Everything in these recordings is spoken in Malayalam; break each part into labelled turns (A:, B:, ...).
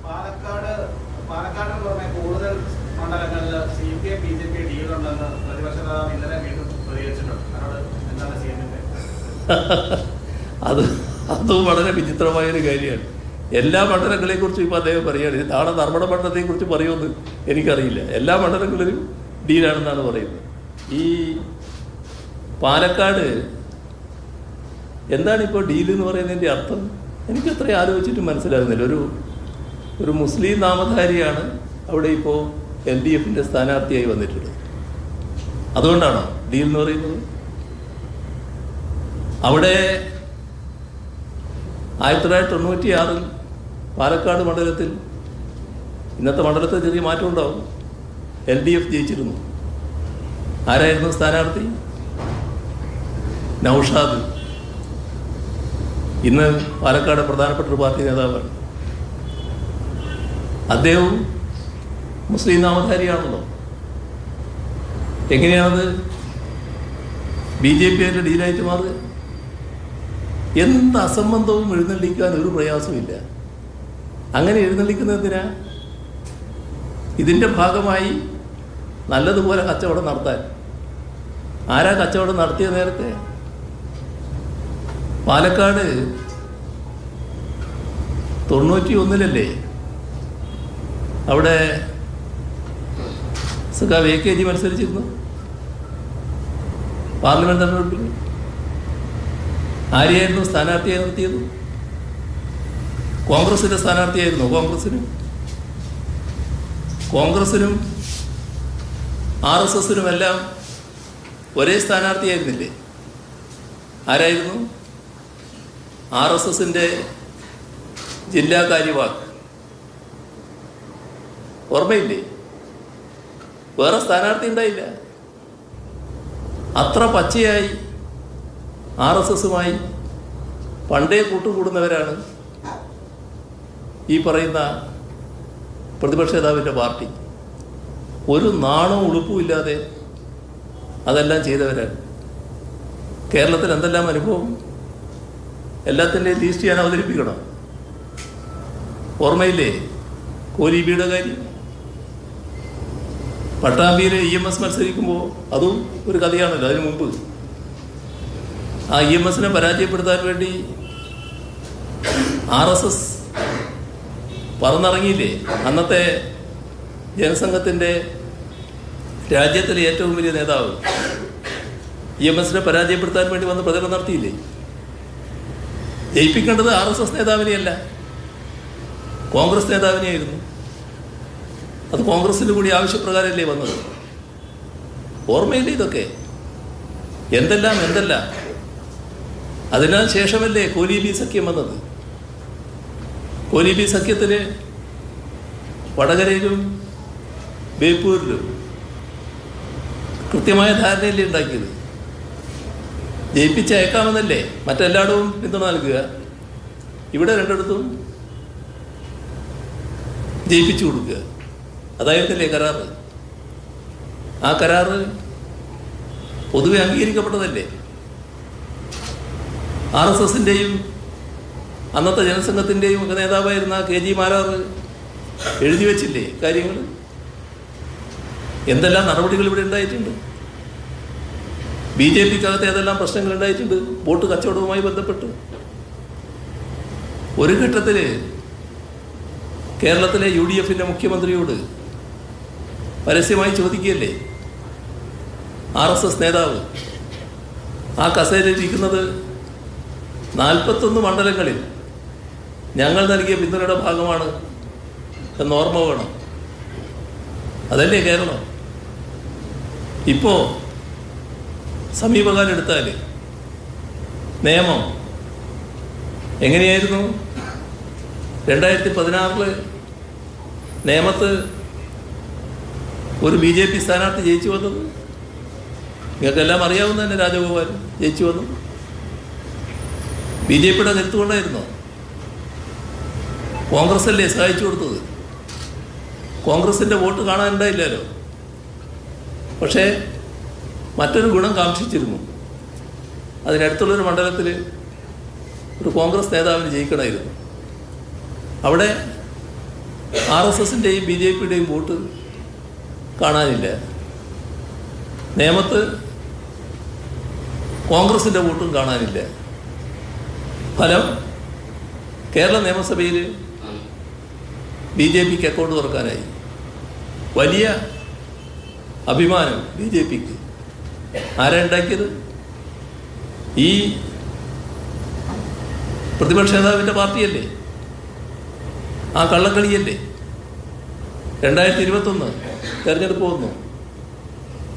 A: പാലക്കാടിന് പുറമെ കൂടുതൽ മണ്ഡലങ്ങളിൽ CPM BJP ഡീലുണ്ടെന്ന് പ്രതിപക്ഷ നേതാവ് ഇന്നലെ വീണ്ടും പ്രതികരിച്ചിട്ടുണ്ട്. അതിനോട് എന്താണ് CM-ന്റെ?
B: അതും വളരെ വിചിത്രമായൊരു കാര്യമാണ്. എല്ലാ മണ്ഡലങ്ങളെക്കുറിച്ചും ഇപ്പോൾ അദ്ദേഹം പറയുകയാണ്. നാളെ ധർമ്മട മണ്ഡലത്തെക്കുറിച്ച് പറയുമെന്ന് എനിക്കറിയില്ല. എല്ലാ മണ്ഡലങ്ങളിലും ഡീലാണെന്നാണ് പറയുന്നത്. ഈ പാലക്കാട് എന്താണിപ്പോൾ ഡീൽ എന്ന് പറയുന്നതിൻ്റെ അർത്ഥം? എനിക്ക് അത്രയും ആലോചിച്ചിട്ട് മനസ്സിലാകുന്നില്ല. ഒരു മുസ്ലിം നാമധാരിയാണ് അവിടെ ഇപ്പോൾ LDFൻ്റെ സ്ഥാനാർത്ഥിയായി വന്നിട്ടുള്ളത്. അതുകൊണ്ടാണോ ഡീൽ എന്ന് പറയുന്നത്? അവിടെ 1996 പാലക്കാട് മണ്ഡലത്തിൽ, ഇന്നത്തെ മണ്ഡലത്തിൽ ചെറിയ മാറ്റം ഉണ്ടാവും, LDF ജയിച്ചിരുന്നു. ആരായിരുന്നു സ്ഥാനാർത്ഥി? നൗഷാദ്. ഇന്ന് പാലക്കാട് പ്രധാനപ്പെട്ട ഒരു പാർട്ടി നേതാവാണ്. അദ്ദേഹവും മുസ്ലിം നാമധാരിയാണല്ലോ. എങ്ങനെയാണത് BJP ആയിട്ട് ഡീലായിട്ട് മാറുക? എന്ത് അസംബന്ധവും എഴുന്നള്ളിക്കാൻ ഒരു പ്രയാസമില്ല. അങ്ങനെ എഴുന്നള്ളിക്കുന്നതിനാ? ഇതിൻ്റെ ഭാഗമായി നല്ലതുപോലെ കച്ചവടം നടത്താൻ. ആരാ കച്ചവടം നടത്തിയ നേരത്തെ? പാലക്കാട് 91-ലല്ലേ അവിടെ സഖാവ് AKG മത്സരിച്ചിരുന്നു പാർലമെന്റ് തെരഞ്ഞെടുപ്പിൽ. ആരെയായിരുന്നു സ്ഥാനാർത്ഥിയായി നിർത്തിയത്? കോൺഗ്രസിൻ്റെ സ്ഥാനാർത്ഥിയായിരുന്നു. കോൺഗ്രസിനും RSSനും എല്ലാം ഒരേ സ്ഥാനാർത്ഥിയായിരുന്നില്ലേ? ആരായിരുന്നു? RSSൻ്റെ ജില്ലാ കാര്യവാഹ്. ഓർമ്മയില്ലേ? വേറെ സ്ഥാനാർത്ഥി ഉണ്ടായില്ല. അത്ര പച്ചയായി RSSുമായി പണ്ടേ കൂട്ടുകൂടുന്നവരാണ് ഈ പറയുന്ന പ്രതിപക്ഷ നേതാവിൻ്റെ പാർട്ടി. ഒരു നാണവും ഉളുപ്പും ഇല്ലാതെ അതെല്ലാം ചെയ്തവരാണ്. കേരളത്തിൽ എന്തെല്ലാം അനുഭവം, എല്ലാത്തിൻ്റെയും ലീസ്റ്റ് ഞാൻ അവതരിപ്പിക്കണം. ഓർമ്മയില്ലേ കോലീബിയുടെ കാര്യം? പട്ടാമ്പിയിൽ EMS മത്സരിക്കുമ്പോൾ അതും ഒരു കഥയാണല്ലോ. അതിനു മുമ്പ് ആ EMSനെ പരാജയപ്പെടുത്താൻ വേണ്ടി RSS പറന്നിറങ്ങിയില്ലേ? അന്നത്തെ ജനസംഘത്തിൻ്റെ രാജ്യത്തിലെ ഏറ്റവും വലിയ നേതാവ് EMSനെ പരാജയപ്പെടുത്താൻ വേണ്ടി വന്ന് പ്രചരണം നടത്തിയില്ലേ? ജയിപ്പിക്കേണ്ടത് RSS നേതാവിനെയല്ല, കോൺഗ്രസ് നേതാവിനെയായിരുന്നു. അത് കോൺഗ്രസിൻ്റെ കൂടി ആവശ്യപ്രകാരമല്ലേ വന്നത്? ഓർമ്മയില്ലേ ഇതൊക്കെ? എന്തെല്ലാം. അതിനാൽ ശേഷമല്ലേ കോലീബി സഖ്യം വന്നത്. കോലീബി സഖ്യത്തിൽ വടകരയിലും ബേപ്പൂരിലും കൃത്യമായ ധാരണയല്ലേ ഉണ്ടാക്കിയത്? ജയിപ്പിച്ചയക്കാമെന്നല്ലേ മറ്റെല്ലായിടവും പിന്തുണ നൽകുക. ഇവിടെ രണ്ടിടത്തും ജയിപ്പിച്ചു കൊടുക്കുക. അതായിരുന്നില്ലേ കരാറ്? ആ കരാറ് പൊതുവെ അംഗീകരിക്കപ്പെട്ടതല്ലേ? RSSൻ്റെയും അന്നത്തെ ജനസംഘത്തിൻ്റെയും ഒക്കെ നേതാവായിരുന്ന KG മാരാർ എഴുതി വച്ചില്ലേ കാര്യങ്ങൾ? എന്തെല്ലാം നടപടികൾ ഇവിടെ ഉണ്ടായിട്ടുണ്ട്. BJPക്കകത്ത് ഏതെല്ലാം പ്രശ്നങ്ങൾ ഉണ്ടായിട്ടുണ്ട് വോട്ട് കച്ചവടവുമായി ബന്ധപ്പെട്ട്. ഒരു ഘട്ടത്തിൽ കേരളത്തിലെ UDFൻ്റെ മുഖ്യമന്ത്രിയോട് പരസ്യമായി ചോദിക്കുകയല്ലേ RSS നേതാവ്, ആ കസേരയിലിരിക്കുന്നത് 41 മണ്ഡലങ്ങളിൽ ഞങ്ങൾ നൽകിയ പിന്തുണയുടെ ഭാഗമാണ് എന്ന് ഓർമ്മ വേണം. അതല്ലേ കേരളം? ഇപ്പോൾ സമീപകാലം എടുത്താൽ നിയമം എങ്ങനെയായിരുന്നു? 2016 നേമത്ത് ഒരു BJP സ്ഥാനാർത്ഥി ജയിച്ചു വന്നത് നിങ്ങൾക്കെല്ലാം അറിയാവുന്ന തന്നെ. രാജഗോപാൽ ജയിച്ചു വന്നു. BJPയുടെ കരുത്തുകൊണ്ടായിരുന്നോ? കോൺഗ്രസ് അല്ലേ സഹായിച്ചു കൊടുത്തത്? കോൺഗ്രസിൻ്റെ വോട്ട് കാണാനുണ്ടായില്ലല്ലോ. പക്ഷേ മറ്റൊരു ഗുണം കാക്ഷിച്ചിരുന്നു. അതിനടുത്തുള്ളൊരു മണ്ഡലത്തിൽ ഒരു കോൺഗ്രസ് നേതാവിന് ജയിക്കണമായിരുന്നു. അവിടെ RSSൻ്റെയും BJPയുടെയും വോട്ട് കാണാനില്ല. നേമത്ത് കോൺഗ്രസിൻ്റെ വോട്ടും കാണാനില്ല. ഫലം കേരള നിയമസഭയിൽ BJPക്ക് അക്കൗണ്ട് തുറക്കാനായി. വലിയ അഭിമാനം BJPക്ക്. ആരാ ഉണ്ടാക്കിയത്? ഈ പ്രതിപക്ഷ നേതാവിൻ്റെ പാർട്ടിയല്ലേ? ആ കള്ളക്കളിയല്ലേ? 2021 തെരഞ്ഞെടുപ്പ് വന്നു.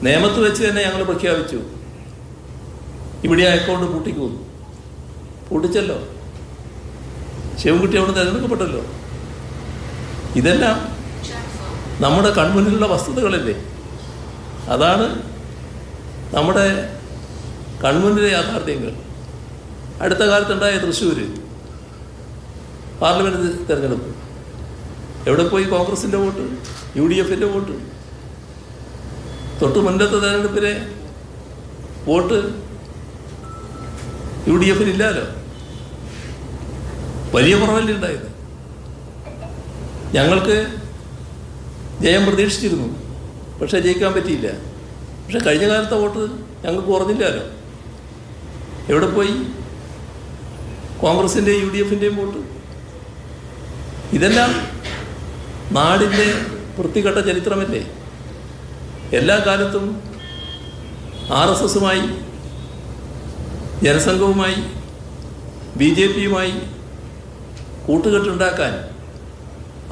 B: നേമത്ത് വെച്ച് തന്നെ ഞങ്ങൾ പ്രഖ്യാപിച്ചു ഇവിടെ അക്കൗണ്ട് പൂട്ടിക്കുന്നു. പൂട്ടിച്ചല്ലോ. ശിവൻകുട്ടി അവിടെ തിരഞ്ഞെടുക്കപ്പെട്ടല്ലോ. ഇതെല്ലാം നമ്മുടെ കൺമുന്നിലുള്ള വസ്തുതകളല്ലേ? അതാണ് നമ്മുടെ കൺമുന്നിലെ യാഥാർത്ഥ്യങ്ങൾ. അടുത്ത കാലത്തുണ്ടായ തൃശ്ശൂർ പാർലമെൻറ്റ് തിരഞ്ഞെടുപ്പ്. എവിടെ പോയി കോൺഗ്രസിൻ്റെ വോട്ട്, UDFൻ്റെ വോട്ട്? തൊട്ട് മുൻപത്തെ തെരഞ്ഞെടുപ്പിലെ വോട്ട് UDFിനില്ലല്ലോ. വലിയ കുറവല്ലേ ഉണ്ടായത്? ഞങ്ങൾക്ക് ജയം പ്രതീക്ഷിച്ചിരുന്നു, പക്ഷേ ജയിക്കാൻ പറ്റിയില്ല. പക്ഷെ കഴിഞ്ഞ കാലത്തെ വോട്ട് ഞങ്ങൾക്ക് കുറഞ്ഞില്ലല്ലോ. എവിടെ പോയി കോൺഗ്രസിൻ്റെയും UDFൻ്റെയും വോട്ട്? ഇതെല്ലാം നാടിൻ്റെ വൃത്തികെട്ട ചരിത്രമല്ലേ? എല്ലാ കാലത്തും RSSുമായി, ജനസംഘവുമായി, BJPയുമായി കൂട്ടുകെട്ടുണ്ടാക്കാൻ,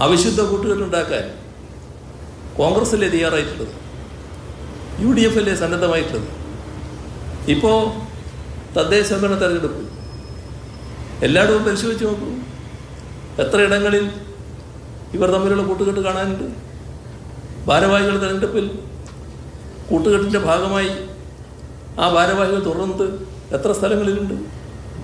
B: അവിശുദ്ധ കൂട്ടുകെട്ടുണ്ടാക്കാൻ കോൺഗ്രസ്സല്ലേ തയ്യാറായിട്ടുള്ളത്? UDFല്ലേ സന്നദ്ധമായിട്ടുള്ളത്? ഇപ്പോൾ തദ്ദേശ ഭരണ തെരഞ്ഞെടുപ്പ് എല്ലായിടവും പരിശോധിച്ച് നോക്കൂ. എത്ര ഇടങ്ങളിൽ ഇവർ തമ്മിലുള്ള കൂട്ടുകെട്ട് കാണാനുണ്ട്? ഭാരവാഹികൾ തെരഞ്ഞെടുപ്പിൽ കൂട്ടുകെട്ടിൻ്റെ ഭാഗമായി ആ ഭാരവാഹികൾ തുടർന്നത് എത്ര സ്ഥലങ്ങളിലുണ്ട്?